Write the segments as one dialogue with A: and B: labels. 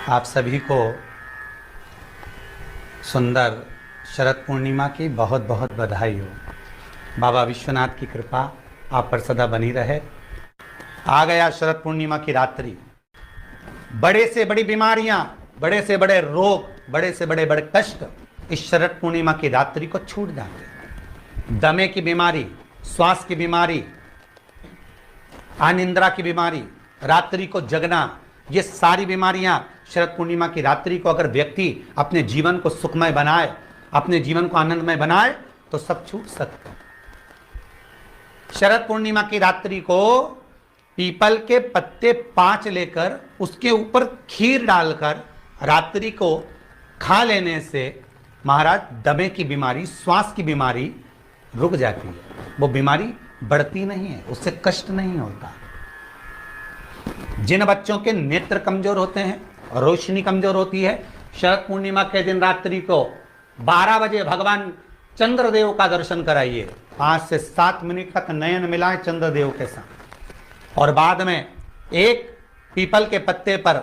A: आप सभी को सुंदर शरद पूर्णिमा की बहुत बहुत बधाई हो। बाबा विश्वनाथ की कृपा आप पर सदा बनी रहे। आ गया शरद पूर्णिमा की रात्रि। बड़े से बड़ी बीमारियां, बड़े से बड़े रोग, बड़े से बड़े बड़े कष्ट इस शरद पूर्णिमा की रात्रि को छूट जाते हैं। दमे की बीमारी, श्वास की बीमारी, अनिद्रा की बीमारी, रात्रि को जगना, ये सारी बीमारियां शरद पूर्णिमा की रात्रि को अगर व्यक्ति अपने जीवन को सुखमय बनाए, अपने जीवन को आनंदमय बनाए तो सब छूट सकते हैं। शरद पूर्णिमा की रात्रि को पीपल के पत्ते 5 लेकर उसके ऊपर खीर डालकर रात्रि को खा लेने से महाराज दमे की बीमारी, श्वास की बीमारी रुक जाती है। वो बीमारी बढ़ती नहीं है, उससे कष्ट नहीं होता। जिन बच्चों के नेत्र कमजोर होते हैं, रोशनी कमजोर होती है, शरद पूर्णिमा के दिन रात्रि को 12 बजे भगवान चंद्रदेव का दर्शन कराइए। 5 से 7 मिनट तक नयन मिलाएं चंद्रदेव के साथ और बाद में एक पीपल के पत्ते पर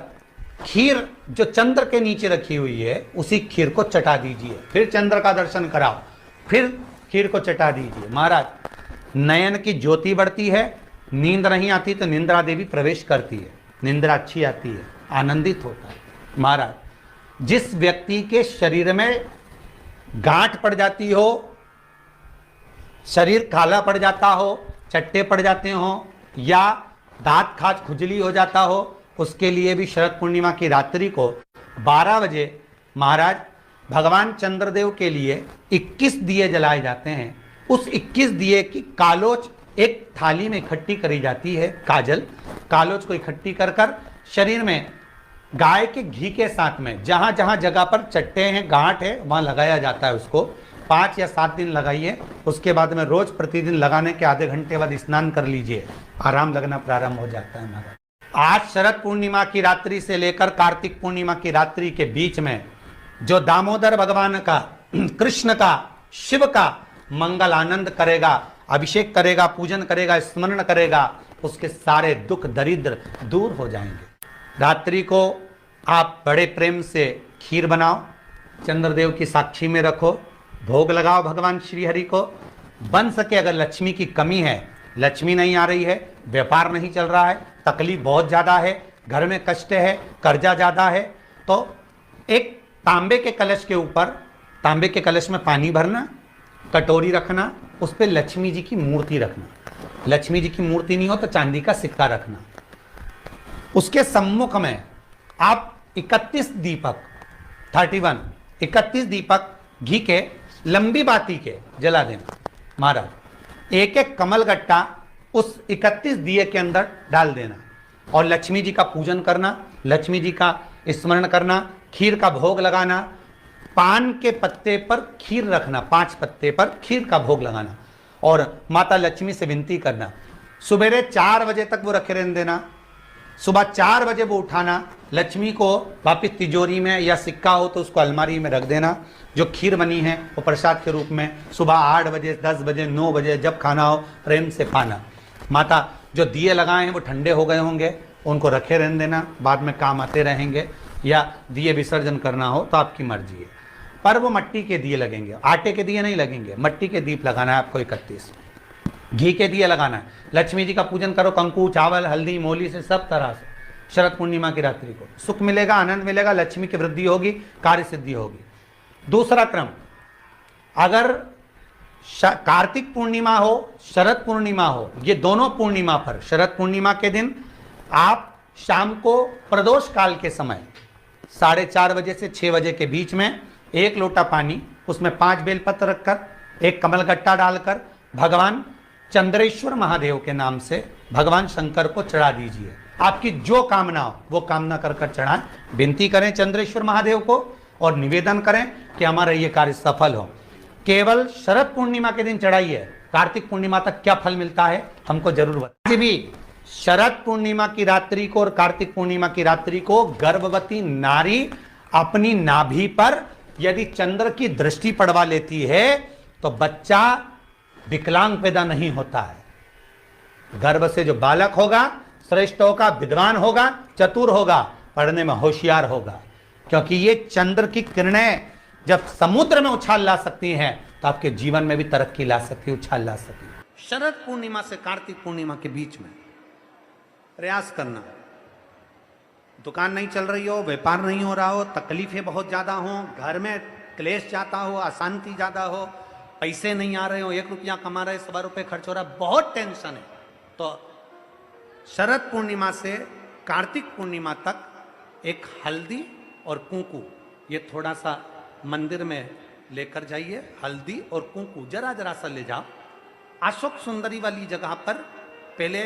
A: खीर जो चंद्र के नीचे रखी हुई है उसी खीर को चटा दीजिए। फिर चंद्र का दर्शन कराओ, फिर खीर को चटा दीजिए। महाराज नयन की ज्योति बढ़ती है, नींद नहीं आती तो निंद्रा देवी प्रवेश करती है, निंद्रा अच्छी आती है, आनंदित होता है। महाराज जिस व्यक्ति के शरीर में गांठ पड़ जाती हो, शरीर काला पड़ जाता हो, चट्टे पड़ जाते हो या दांत खाज खुजली हो जाता हो, उसके लिए भी शरद पूर्णिमा की रात्रि को 12 बजे महाराज भगवान चंद्रदेव के लिए 21 दिए जलाए जाते हैं। उस 21 दिए की कालोच एक थाली में इकट्ठी करी जाती है। कालोच को इकट्ठी कर कर शरीर में गाय के घी के साथ में जहां जहां जगह पर चट्टे हैं, गांठ है, वहां लगाया जाता है। उसको 5 या 7 दिन लगाइए। उसके बाद में रोज प्रतिदिन लगाने के आधे घंटे बाद स्नान कर लीजिए, आराम लगना प्रारंभ हो जाता है। हमारा आज शरद पूर्णिमा की रात्रि से लेकर कार्तिक पूर्णिमा की रात्रि के बीच में जो दामोदर भगवान का, कृष्ण का, शिव का मंगल आनंद करेगा, अभिषेक करेगा, पूजन करेगा, स्मरण करेगा, उसके सारे दुख दरिद्र दूर हो जाएंगे। रात्रि को आप बड़े प्रेम से खीर बनाओ, चंद्रदेव की साक्षी में रखो, भोग लगाओ भगवान श्री हरि को। बन सके अगर लक्ष्मी की कमी है, लक्ष्मी नहीं आ रही है, व्यापार नहीं चल रहा है, तकलीफ बहुत ज़्यादा है, घर में कष्ट है, कर्जा ज़्यादा है, तो एक तांबे के कलश के ऊपर, तांबे के कलश में पानी भरना, कटोरी रखना, उस पर लक्ष्मी जी की मूर्ति रखना। लक्ष्मी जी की मूर्ति नहीं हो तो चांदी का सिक्का रखना। उसके सम्मुख में आप 31 दीपक घी के लंबी बाती के जला देना। महाराज एक एक कमल गट्टा उस 31 दिए के अंदर डाल देना और लक्ष्मी जी का पूजन करना, लक्ष्मी जी का स्मरण करना, खीर का भोग लगाना, पान के पत्ते पर खीर रखना, 5 पत्ते पर खीर का भोग लगाना और माता लक्ष्मी से विनती करना। सुबेरे 4 बजे तक वो रखे रहने देना, सुबह 4 बजे वो उठाना, लक्ष्मी को वापिस तिजोरी में या सिक्का हो तो उसको अलमारी में रख देना। जो खीर बनी है वो प्रसाद के रूप में सुबह 8 बजे, 10 बजे, 9 बजे जब खाना हो प्रेम से खाना। माता जो दिए लगाए हैं वो ठंडे हो गए होंगे, उनको रखे रहने देना, बाद में काम आते रहेंगे, या दिए विसर्जन करना हो तो आपकी मर्जी है। पर वो मट्टी के दिए लगेंगे, आटे के दिए नहीं लगेंगे, मट्टी के दीप लगाना है आपको। 31 घी के दिए लगाना है। लक्ष्मी जी का पूजन करो, कंकु, चावल, हल्दी, मोली से, सब तरह से। शरद पूर्णिमा की रात्रि को सुख मिलेगा, आनंद मिलेगा, लक्ष्मी की वृद्धि होगी, कार्य सिद्धि होगी। दूसरा क्रम, अगर कार्तिक पूर्णिमा हो, शरद पूर्णिमा हो, ये दोनों पूर्णिमा पर शरद पूर्णिमा के दिन आप शाम को प्रदोष काल के समय 4:30 बजे से 6 बजे के बीच में 1 लोटा पानी, उसमें 5 बेलपत्र रखकर, एक कमलगट्टा डालकर भगवान चंद्रेश्वर महादेव के नाम से भगवान शंकर को चढ़ा दीजिए। आपकी जो कामना हो वो कामना कर कर चढ़ाएं, विनती करें चंद्रेश्वर महादेव को और निवेदन करें कि हमारा ये कार्य सफल हो। केवल शरद पूर्णिमा के दिन चढ़ाइए, कार्तिक पूर्णिमा तक क्या फल मिलता है हमको जरूर बताइए। भी शरद पूर्णिमा की रात्रि को और कार्तिक पूर्णिमा की रात्रि को गर्भवती नारी अपनी नाभि पर यदि चंद्र की दृष्टि पड़वा लेती है तो बच्चा विकलांग पैदा नहीं होता है। गर्भ से जो बालक होगा श्रेष्ठ होगा, विद्वान होगा, चतुर होगा, पढ़ने में होशियार होगा, क्योंकि ये चंद्र की किरणें जब समुद्र में उछाल ला सकती हैं तो आपके जीवन में भी तरक्की ला सकती है, उछाल ला सकती है। शरद पूर्णिमा से कार्तिक पूर्णिमा के बीच में प्रयास करना, दुकान नहीं चल रही हो, व्यापार नहीं हो रहा हो, तकलीफें बहुत ज्यादा हो, घर में क्लेश जाता हो, अशांति ज्यादा हो, पैसे नहीं आ रहे हो, 1 रुपया कमा रहे 1.25 रुपये खर्च हो रहा है, बहुत टेंशन है, तो शरद पूर्णिमा से कार्तिक पूर्णिमा तक एक हल्दी और कुंकू ये थोड़ा सा मंदिर में लेकर जाइए। हल्दी और कुंकू जरा जरा सा ले जाओ, अशोक सुंदरी वाली जगह पर पहले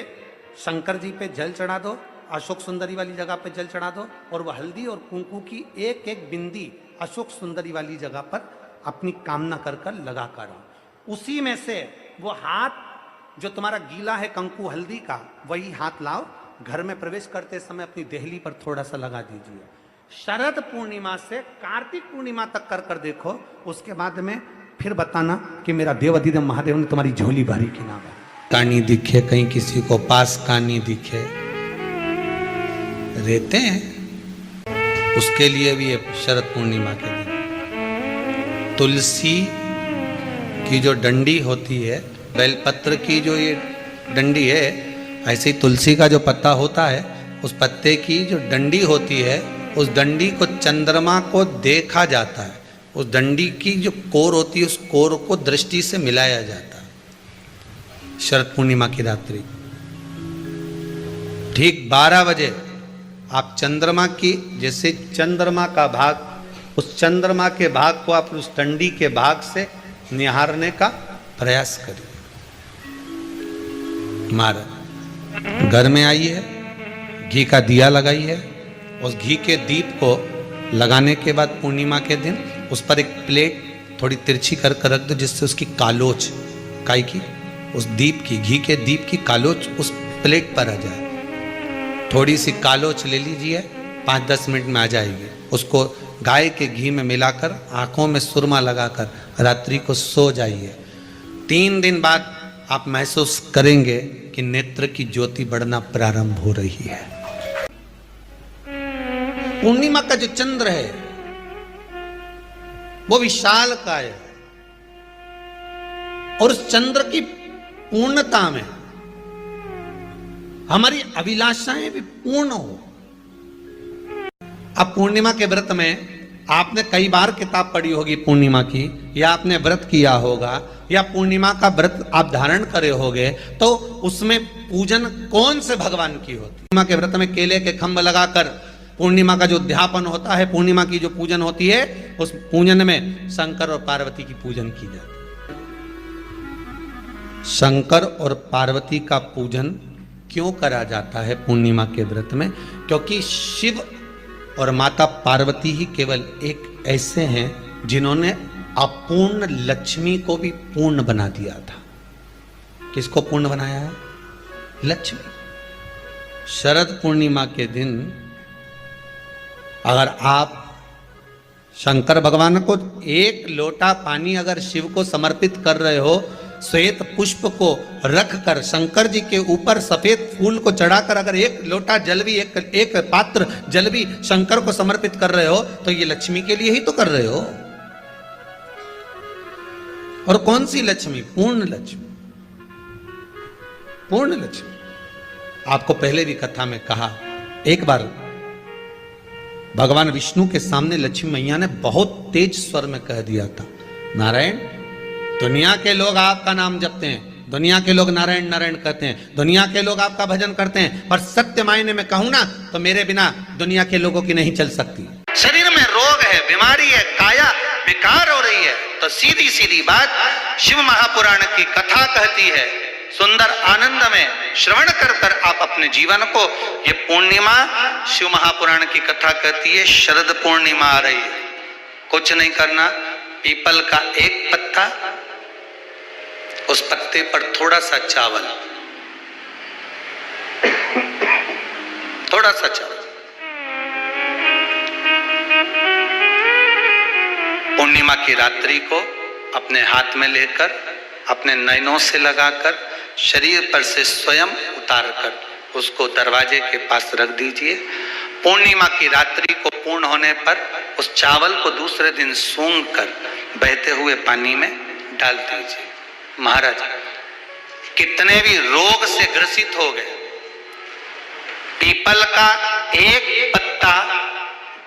A: शंकर जी पे जल चढ़ा दो, अशोक सुंदरी वाली जगह पे जल चढ़ा दो, और वह हल्दी और कुंकू की एक एक बिंदी अशोक सुंदरी वाली जगह पर अपनी कामना कर कर लगा कर आओ। उसी में से वो हाथ जो तुम्हारा गीला है कंकु हल्दी का, वही हाथ लाओ, घर में प्रवेश करते समय अपनी देहली पर थोड़ा सा लगा दीजिए। शरद पूर्णिमा से कार्तिक पूर्णिमा तक कर कर देखो, उसके बाद में फिर बताना कि मेरा देव अधिदेव महादेव ने तुम्हारी झोली भरी कि ना भरी।
B: कानी दिखे कहीं किसी को पास कानी दिखे, रहते हैं उसके लिए भी शरद पूर्णिमा के दिन तुलसी की जो डंडी होती है, बेलपत्र की जो ये डंडी है, ऐसे ही तुलसी का जो पत्ता होता है, उस पत्ते की जो डंडी होती है, उस डंडी को चंद्रमा को देखा जाता है, उस डंडी की जो कोर होती है उस कोर को दृष्टि से मिलाया जाता है। शरद पूर्णिमा की रात्रि ठीक 12 बजे आप चंद्रमा की, जैसे चंद्रमा का भाग, उस चंद्रमा के भाग को आप उस डंडी के भाग से निहारने का प्रयास करिए। महाराज घर में आइए, घी का दिया लगाइए, उस घी के दीप को लगाने के बाद पूर्णिमा के दिन उस पर एक प्लेट थोड़ी तिरछी कर कर रख दो, जिससे उसकी कालोच काई की, उस दीप की, घी के दीप की कालोच उस प्लेट पर आ जाए। थोड़ी सी कालोच ले लीजिए, 5-10 मिनट में आ जाएगी। उसको गाय के घी में मिलाकर आंखों में सुरमा लगाकर रात्रि को सो जाइए। 3 दिन बाद आप महसूस करेंगे कि नेत्र की ज्योति बढ़ना प्रारंभ हो रही है। पूर्णिमा का जो चंद्र है वो विशाल का है, और उस चंद्र की पूर्णता में हमारी अभिलाषाएं भी पूर्ण हो। अब पूर्णिमा के व्रत में आपने कई बार किताब पढ़ी होगी पूर्णिमा की, या आपने व्रत किया होगा, या पूर्णिमा का व्रत आप धारण करे होगे, तो उसमें पूजन कौन से भगवान की होती? पूर्णिमा के व्रत में केले के खंभ लगाकर पूर्णिमा का जो अध्यापन होता है, पूर्णिमा की जो पूजन होती है, उस पूजन में शंकर और पार्वती की पूजन की जाती है। शंकर और पार्वती का पूजन क्यों करा जाता है पूर्णिमा के व्रत में? क्योंकि शिव और माता पार्वती ही केवल एक ऐसे हैं जिन्होंने अपूर्ण लक्ष्मी को भी पूर्ण बना दिया था। किसको पूर्ण बनाया है? लक्ष्मी। शरद पूर्णिमा के दिन अगर आप शंकर भगवान को 1 लोटा पानी अगर शिव को समर्पित कर रहे हो, श्वेत पुष्प को रखकर शंकर जी के ऊपर सफेद फूल को चढ़ाकर अगर 1 लोटा जल भी, एक पात्र जल भी शंकर को समर्पित कर रहे हो, तो ये लक्ष्मी के लिए ही तो कर रहे हो। और कौन सी लक्ष्मी? पूर्ण लक्ष्मी। पूर्ण लक्ष्मी। आपको पहले भी कथा में कहा, एक बार भगवान विष्णु के सामने लक्ष्मी मैया ने बहुत तेज स्वर में कह दिया था, नारायण, दुनिया के लोग आपका नाम जपते हैं, दुनिया के लोग नारायण नारायण कहते हैं, दुनिया के लोग आपका भजन करते हैं, पर सत्य मायने में कहूं ना तो मेरे बिना दुनिया के लोगों की नहीं चल सकती। शरीर में रोग है, बीमारी है, काया बेकार हो रही है, तो सीधी सीधी बात शिव महापुराण की कथा कहती है, सुंदर आनंद में श्रवण कर कर आप अपने जीवन को, ये पूर्णिमा शिव महापुराण की कथा कहती है, शरद पूर्णिमा आ रही है, कुछ नहीं करना, पीपल का एक पत्ता, उस पत्ते पर थोड़ा सा चावल, थोड़ा सा चावल, पूर्णिमा की रात्रि को अपने हाथ में लेकर, अपने नयनों से लगाकर, शरीर पर से स्वयं उतार कर उसको दरवाजे के पास रख दीजिए। पूर्णिमा की रात्रि को पूर्ण होने पर उस चावल को दूसरे दिन सूंघ कर बहते हुए पानी में डाल दीजिए। महाराज कितने भी रोग से ग्रसित हो गए, पीपल का एक पत्ता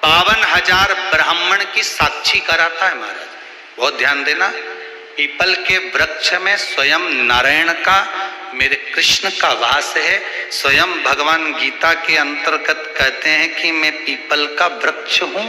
B: 52,000 ब्राह्मण की साक्षी कराता है। महाराज बहुत ध्यान देना, पीपल के वृक्ष में स्वयं नारायण का, मेरे कृष्ण का वास है। स्वयं भगवान गीता के अंतर्गत कहते हैं कि मैं पीपल का वृक्ष हूं।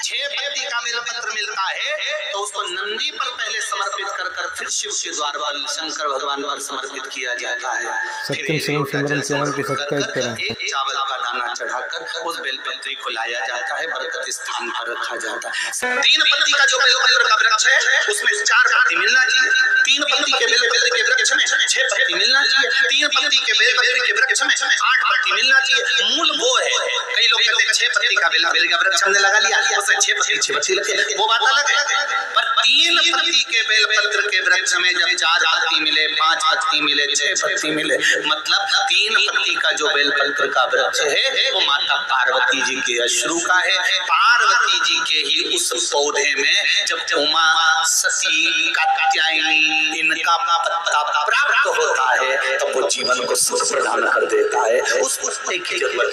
B: 6 पत्ती का बेलपत्र मिलता है तो उसको नंदी पर पहले समर्पित कर फिर शिव के द्वार पर शंकर भगवान पर समर्पित किया जाता है।
C: सत्यम शिवम सिमरन चैनल को सब्सक्राइब करें।
B: एक चावल का दाना चढ़ाकर उस बेलपत्री को लाया जाता है, बरकत स्थान पर रखा जाता है। 3 पत्ती का जो बेलपत्र का वृक्ष है उसमें 4 पत्ती मिलना चाहिए। 3 पत्ती के बेलपत्र के वृक्ष में 6 पत्ती मिलना चाहिए। 3 पत्ती के बेलपत्र के वृक्ष में 8 पत्ती मिलना चाहिए। मूल वो है, कई लोग कहते हैं 6 पत्ती का बेल का वृक्ष हमने लगा लिया, उसमें 6 पत्ती लगे, वो बात अलग है। पर 3 पत्ती के बेलपत्र के वृक्ष में जब 4 पत्ती मिले, 5 पत्ती मिले, 6 पत्ती मिले, मतलब 3 पत्ती का जो बेलपत्र का वृक्ष है वो माता पार्वती जी के अश्रु का है। पार्वती जी के ही उस पौधे में जब उमा, सती, कात्यायनी इनका पत्ता प्राप्त होता है तब वो जीवन को सुख प्रदान कर देता है। उस पत्ते की जरूरत